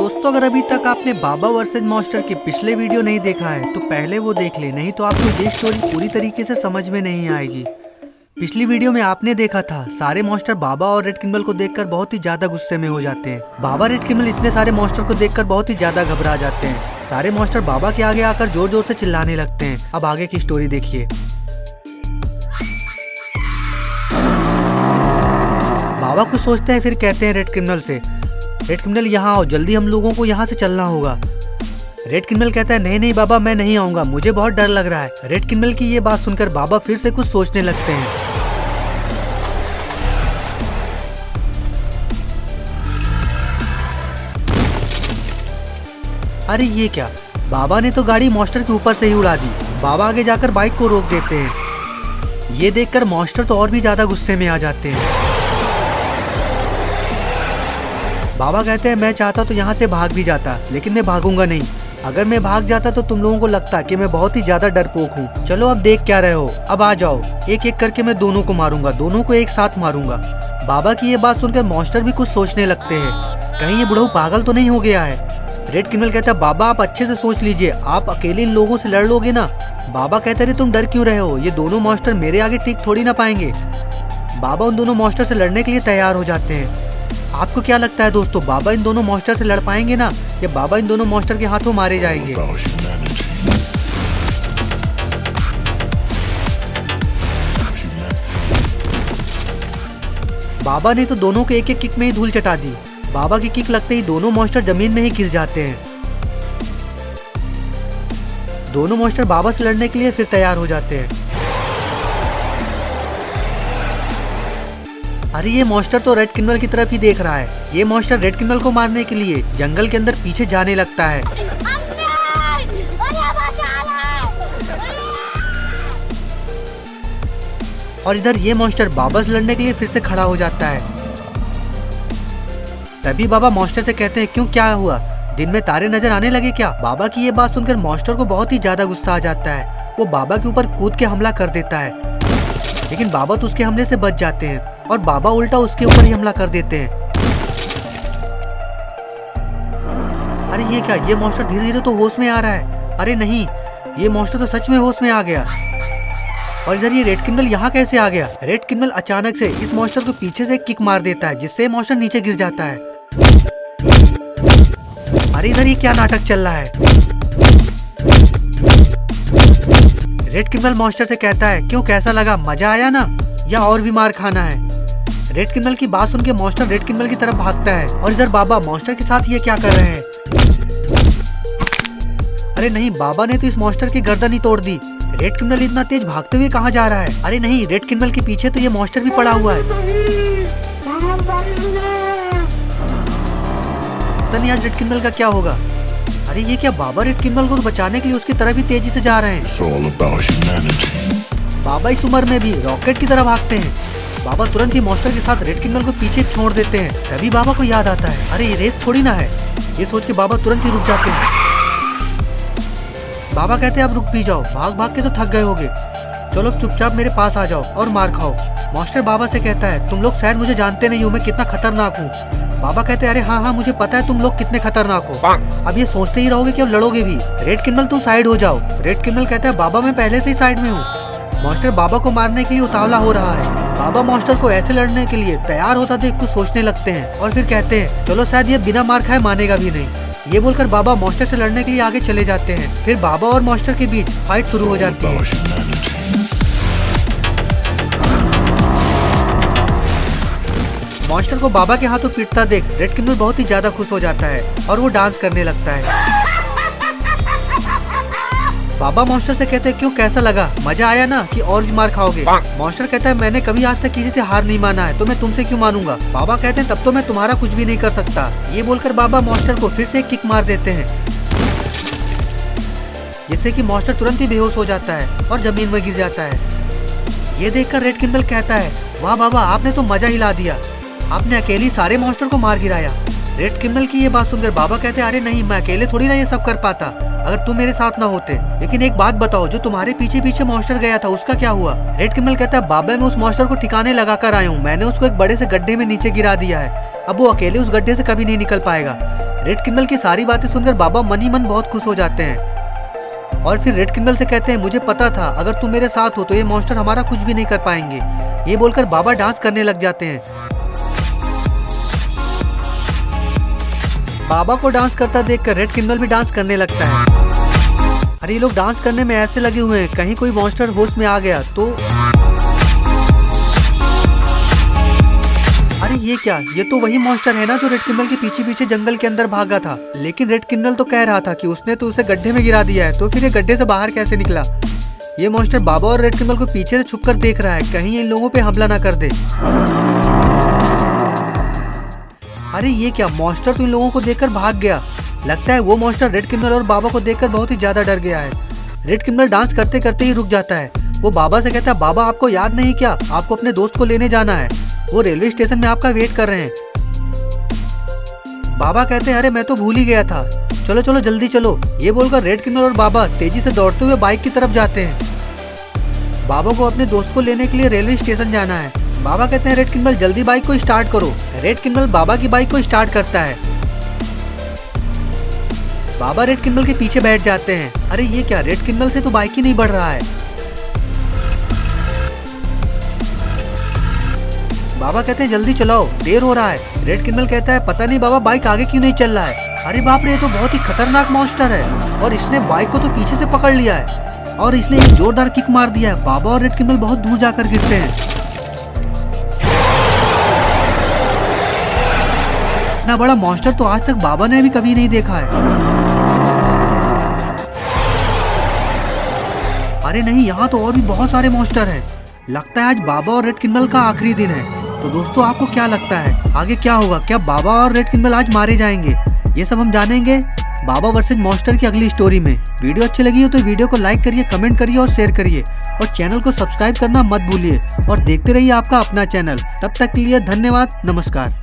दोस्तों अगर अभी तक आपने बाबा वर्सेस मॉन्स्टर के पिछले वीडियो नहीं देखा है तो पहले वो देख ले, नहीं तो आपको ये स्टोरी पूरी तरीके से समझ में नहीं आएगी। पिछली वीडियो में आपने देखा था सारे मॉन्स्टर बाबा और रेड किम्बल को देखकर बहुत ही ज्यादा गुस्से में हो जाते हैं। बाबा रेड किम्बल इतने सारे मॉन्स्टर को देखकर बहुत ही ज्यादा घबरा जाते हैं। सारे मॉन्स्टर बाबा के आगे आकर जोर जोर से चिल्लाने लगते हैं। अब आगे की स्टोरी देखिए। बाबा कुछ सोचते हैं, फिर कहते हैं रेड क्रिमिनल से, रेड क्रिमिनल यहाँ आओ, जल्दी हम लोगों को यहाँ से चलना होगा। रेड क्रिमिनल कहता है नहीं नहीं बाबा, मैं नहीं आऊंगा, मुझे बहुत डर लग रहा है। रेड क्रिमिनल की ये बात सुनकर बाबा फिर से कुछ सोचने लगते हैं। अरे ये क्या, बाबा ने तो गाड़ी मॉन्स्टर के ऊपर से ही उड़ा दी। बाबा आगे जाकर बाइक को रोक देते हैं। ये देखकर मॉन्स्टर तो और भी ज्यादा गुस्से में आ जाते हैं। बाबा कहते हैं मैं चाहता तो यहाँ से भाग भी जाता, लेकिन मैं भागूंगा नहीं। अगर मैं भाग जाता तो तुम लोगों को लगता कि मैं बहुत ही ज्यादा डरपोक हूँ। चलो अब देख क्या रहे हो, अब आ जाओ, एक एक करके मैं दोनों को मारूंगा, दोनों को एक साथ मारूंगा। बाबा की ये बात सुनकर मॉन्स्टर भी कुछ सोचने लगते हैं, कहीं ये बुढ़ऊ पागल तो नहीं हो गया है। रेड क्रिमिनल कहता है बाबा आप अच्छे से सोच लीजिए, आप अकेले इन लोगों से लड़ लोगे ना। बाबा कहते हैं तुम डर क्यों रहे हो, ये दोनों मॉन्स्टर मेरे आगे टिक थोड़ी ना पाएंगे। बाबा उन दोनों मॉन्स्टर से लड़ने के लिए तैयार हो जाते हैं। आपको क्या लगता है दोस्तों, बाबा इन दोनों मॉन्स्टर से लड़ पाएंगे ना, या बाबा इन दोनों मॉन्स्टर के हाथों मारे जाएंगे? बाबा ने तो दोनों के एक एक किक में ही धूल चटा दी। बाबा की किक लगते ही दोनों मॉन्स्टर जमीन में ही गिर जाते हैं। दोनों मॉन्स्टर बाबा से लड़ने के लिए फिर तैयार हो जाते हैं। अरे ये मॉन्स्टर तो रेड क्रिमिनल की तरफ ही देख रहा है। ये मॉन्स्टर रेड क्रिमिनल को मारने के लिए जंगल के अंदर पीछे जाने लगता है। और इधर ये मॉन्स्टर बाबा से लड़ने के लिए फिर से खड़ा हो जाता है। तभी बाबा मॉन्स्टर से कहते हैं क्यों, क्या हुआ, दिन में तारे नजर आने लगे क्या? बाबा की ये बात सुनकर मॉन्स्टर को बहुत ही ज्यादा गुस्सा आ जाता है। वो बाबा के ऊपर कूद के हमला कर देता है, लेकिन बाबा तो उसके हमले से बच जाते हैं और बाबा उल्टा उसके ऊपर ही हमला कर देते हैं। अरे ये क्या, ये मॉन्स्टर धीरे धीरे तो होश में आ रहा है। अरे नहीं, ये मॉन्स्टर तो सच में होश में आ गया। और इधर ये रेड क्रिमिनल यहाँ कैसे आ गया? रेड क्रिमिनल अचानक से इस मॉन्स्टर को पीछे से किक मार देता है, जिससे मॉन्स्टर नीचे गिर जाता है। अरे इधर ये क्या नाटक चल रहा है? रेड क्रिमिनल मॉन्स्टर से कहता है क्यों, कैसा लगा, मजा आया ना, या और भी मार खाना है? रेड क्रिमिनल की बात सुन के मॉन्स्टर रेड क्रिमिनल की तरफ भागता है। और इधर बाबा मॉन्स्टर के साथ ये क्या कर रहे हैं? अरे नहीं, बाबा ने तो इस मॉन्स्टर की गर्दन ही तोड़ दी। रेड क्रिमिनल इतना तेज भागते हुए कहाँ जा रहा है? अरे नहीं, रेड क्रिमिनल के पीछे तो ये मॉन्स्टर भी पड़ा हुआ है। पता नहीं आज रेड क्रिमिनल का क्या होगा। अरे ये क्या, बाबा रेड क्रिमिनल को बचाने के लिए उसकी तरफ ही तेजी से जा रहे हैं। बाबा इस उम्र में भी रॉकेट की तरह भागते हैं। बाबा तुरंत ही मॉन्स्टर के साथ रेड क्रिमिनल को पीछे छोड़ देते हैं। तभी बाबा को याद आता है अरे ये रेस थोड़ी ना है। ये सोच के बाबा तुरंत ही रुक जाते हैं। बाबा कहते हैं अब रुक भी जाओ, भाग भाग के तो थक गए होगे, चलो अब चुपचाप मेरे पास आ जाओ और मार खाओ। मॉन्स्टर बाबा से कहता है तुम लोग शायद मुझे जानते नहीं हो, मैं कितना खतरनाक हूँ। बाबा कहते हैं अरे हाँ हाँ मुझे पता है तुम लोग कितने खतरनाक हो, अब ये सोचते ही रहोगे कि अब लड़ोगे भी। रेड क्रिमिनल तुम साइड हो जाओ। रेड क्रिमिनल कहता है बाबा मैं पहले से ही साइड में हूँ। मॉन्स्टर बाबा को मारने के लिए उतावला हो रहा है। बाबा मॉन्स्टर को ऐसे लड़ने के लिए तैयार होता देख कुछ सोचने लगते हैं और फिर कहते हैं चलो शायद ये बिना मार खाए मानेगा भी नहीं। ये बोलकर बाबा मॉन्स्टर से लड़ने के लिए आगे चले जाते हैं। फिर बाबा और मॉन्स्टर के बीच फाइट शुरू हो जाती है। मॉन्स्टर को बाबा के हाथों पीटता देख रेड क्रिमिनल बहुत ही ज्यादा खुश हो जाता है और वो डांस करने लगता है। बाबा मॉन्स्टर से कहते हैं क्यों, कैसा लगा, मजा आया ना, कि और भी मार खाओगे? मॉन्स्टर कहता है मैंने कभी आज तक किसी से हार नहीं माना है, तो मैं तुमसे क्यों मानूंगा? बाबा कहते हैं तब तो मैं तुम्हारा कुछ भी नहीं कर सकता। ये बोलकर बाबा मॉन्स्टर को फिर से एक किक मार देते हैं, जिससे कि मॉन्स्टर तुरंत ही बेहोश हो जाता है और जमीन में गिर जाता है। ये देखकर रेड क्रिमिनल कहता है वाह बाबा आपने तो मजा हिला दिया, आपने अकेली सारे मॉन्स्टर को मार गिराया। रेड क्रिमिनल की ये बात सुनकर बाबा कहते हैं अरे नहीं, मैं अकेले थोड़ी ना ये सब कर पाता, अगर तुम मेरे साथ ना होते। लेकिन एक बात बताओ, जो तुम्हारे पीछे पीछे मॉन्स्टर गया था उसका क्या हुआ? रेड क्रिमिनल कहता है बाबा मैं उस मॉन्स्टर को ठिकाने लगा कर आया हूँ, मैंने उसको एक बड़े से गड्ढे में नीचे गिरा दिया है, अब वो अकेले उस गड्ढे से कभी नहीं निकल पाएगा। रेड क्रिमिनल की सारी बातें सुनकर बाबा मन ही मन बहुत खुश हो जाते हैं और फिर रेड क्रिमिनल से कहते हैं मुझे पता था अगर तुम मेरे साथ हो तो ये मॉन्स्टर हमारा कुछ भी नहीं कर पाएंगे। ये बोलकर बाबा डांस करने लग जाते हैं। बाबा को डांस करता देखकर रेड क्रिमिनल भी डांस करने लगता है। अरे ये लोग डांस करने में ऐसे लगे हुए हैं कहीं कोई मॉन्स्टर होश में आ गया तो। अरे ये क्या, ये तो वही मॉन्स्टर है ना जो रेड क्रिमिनल के पीछे पीछे जंगल के अंदर भागा था। लेकिन रेड क्रिमिनल तो कह रहा था कि उसने तो उसे गड्ढे में गिरा दिया है, तो फिर ये गड्ढे से बाहर कैसे निकला। ये मॉन्स्टर बाबा और रेड क्रिमिनल को पीछे से छुपकर देख रहा है कहीं इन लोगों पे हमला ना कर दे। अरे ये क्या, मॉन्स्टर तो इन लोगों को देखकर भाग गया। लगता है वो मॉन्स्टर रेड क्रिमिनल और बाबा को देखकर बहुत ही ज्यादा डर गया है। रेड क्रिमिनल डांस करते करते ही रुक जाता है। वो बाबा से कहता है बाबा आपको याद नहीं क्या, आपको अपने दोस्त को लेने जाना है, वो रेलवे स्टेशन में आपका वेट कर रहे हैं। बाबा कहते हैं अरे मैं तो भूल ही गया था, चलो चलो जल्दी चलो। ये बोलकर रेड क्रिमिनल और बाबा तेजी से दौड़ते हुए बाइक की तरफ जाते हैं। बाबा को अपने दोस्त को लेने के लिए रेलवे स्टेशन जाना है। बाबा कहते हैं रेड क्रिमिनल जल्दी बाइक को स्टार्ट करो। रेड क्रिमिनल बाबा की बाइक को स्टार्ट करता है। बाबा रेड क्रिमिनल के पीछे बैठ जाते हैं। अरे ये क्या, रेड क्रिमिनल से तो बाइक ही नहीं बढ़ रहा है। बाबा कहते हैं जल्दी चलाओ, देर हो रहा है। रेड क्रिमिनल कहता है पता नहीं बाबा बाइक आगे क्यों नहीं चल रहा है। अरे बाप रे, ये तो बहुत ही खतरनाक मॉन्स्टर है और इसने बाइक को तो पीछे से पकड़ लिया है और इसने एक जोरदार किक मार दिया है। बाबा और रेड क्रिमिनल बहुत दूर जाकर गिरते हैं। इतना बड़ा मॉन्स्टर तो आज तक बाबा ने भी कभी नहीं देखा है। अरे नहीं, यहाँ तो और भी बहुत सारे मॉन्स्टर हैं। लगता है आज बाबा और रेड क्रिमिनल का आखिरी दिन है। तो दोस्तों आपको क्या लगता है आगे क्या होगा? क्या बाबा और रेड क्रिमिनल आज मारे जाएंगे? ये सब हम जानेंगे बाबा वर्सेस मॉन्स्टर की अगली स्टोरी में। वीडियो अच्छी लगी हो तो वीडियो को लाइक करिए, कमेंट करिए और शेयर करिए और चैनल को सब्सक्राइब करना मत भूलिए और देखते रहिए आपका अपना चैनल। तब तक के लिए धन्यवाद, नमस्कार।